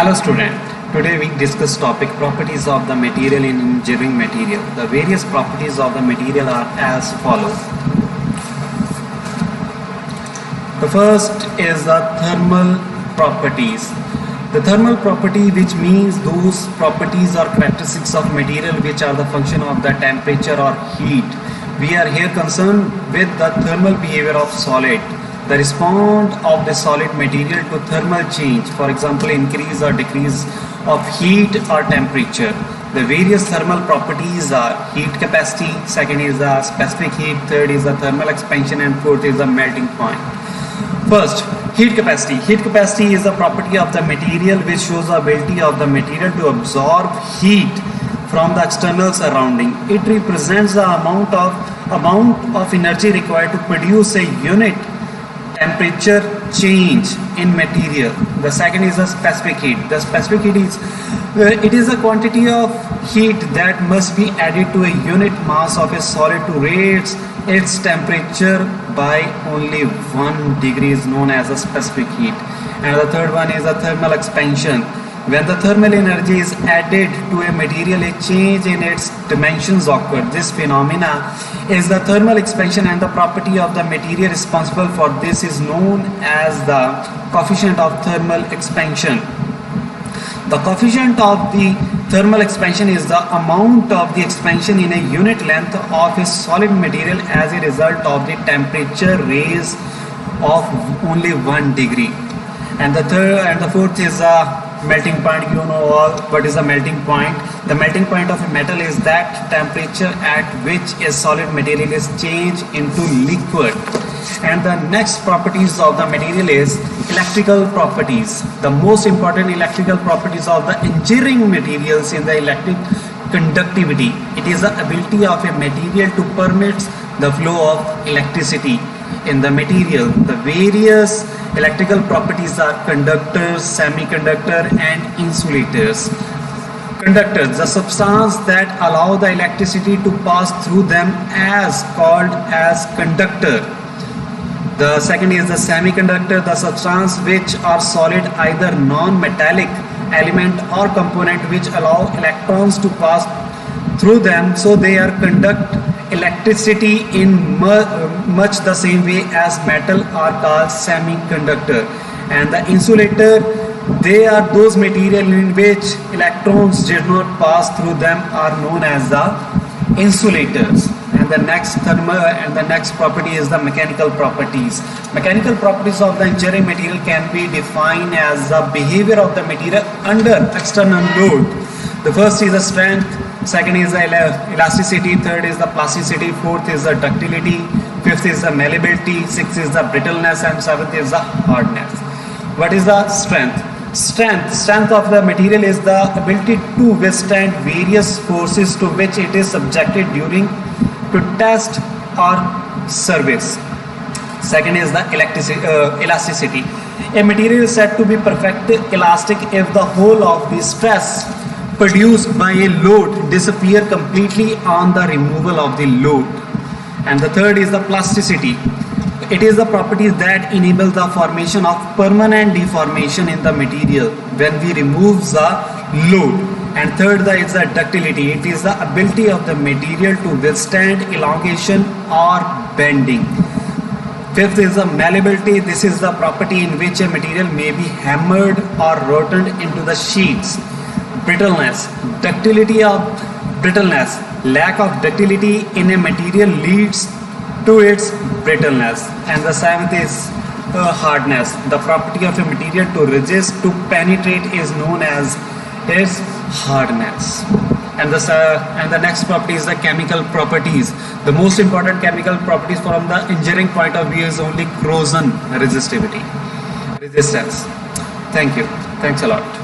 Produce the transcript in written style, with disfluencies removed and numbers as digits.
Hello student, today we discuss topic properties of the material in engineering material. The various properties of the material are as follows. The first is the thermal properties. The thermal property, which means those properties or characteristics of material which are the function of the temperature or heat. We are here concerned with the thermal behavior of solid. The response of the solid material to thermal change, for example increase or decrease of heat or temperature. The various thermal properties are heat capacity, second is the specific heat, third is the thermal expansion, and fourth is the melting point. First, heat capacity. Heat capacity is the property of the material which shows the ability of the material to absorb heat from the external surrounding. It represents the amount of energy required to produce a unit temperature change in material. The second is the specific heat. The specific heat is a quantity of heat that must be added to a unit mass of a solid to raise its temperature by only 1 degree is known as a specific heat. And the third one is the thermal expansion. When the thermal energy is added to a material, a change in its dimensions occur. This phenomena is the thermal expansion, and the property of the material responsible for this is known as the coefficient of thermal expansion. The coefficient of the thermal expansion is the amount of the expansion in a unit length of a solid material as a result of the temperature raise of only 1 degree. And the fourth is melting point. You know all what is the melting point. The melting point of a metal is that temperature at which a solid material is changed into liquid. And the next properties of the material is electrical properties. The most important electrical properties of the engineering materials in the electric conductivity. It is the ability of a material to permit the flow of electricity in the material. The various electrical properties are conductors, semiconductor, and insulators. Conductors, the substance that allow the electricity to pass through them, as called as conductor. The second is the semiconductor, the substance which are solid, either non-metallic element or component which allow electrons to pass through them, so they are conduct electricity in much the same way as metal are called semiconductor. And the insulator, they are those material in which electrons did not pass through them, are known as the insulators. And the next property is the mechanical properties. Mechanical properties of the engineering material can be defined as the behavior of the material under external load. The first is the strength, second is the elasticity, third is the plasticity, fourth is the ductility, fifth is the malleability, sixth is the brittleness, and seventh is the hardness. What is the strength? Strength of the material is the ability to withstand various forces to which it is subjected during to test or service. Second is the elasticity. A material is said to be perfectly elastic if the whole of the stress produced by a load disappear completely on the removal of the load. And the third is the plasticity. It is the property that enables the formation of permanent deformation in the material when we remove the load. And third is the ductility. It is the ability of the material to withstand elongation or bending. Fifth is the malleability. This is the property in which a material may be hammered or rotted into the sheets. Brittleness. Lack of ductility in a material leads to its brittleness. And the seventh is hardness. The property of a material to resist, to penetrate, is known as its hardness. And the next property is the chemical properties. The most important chemical properties from the engineering point of view is only corrosion resistance. Thank you. Thanks a lot.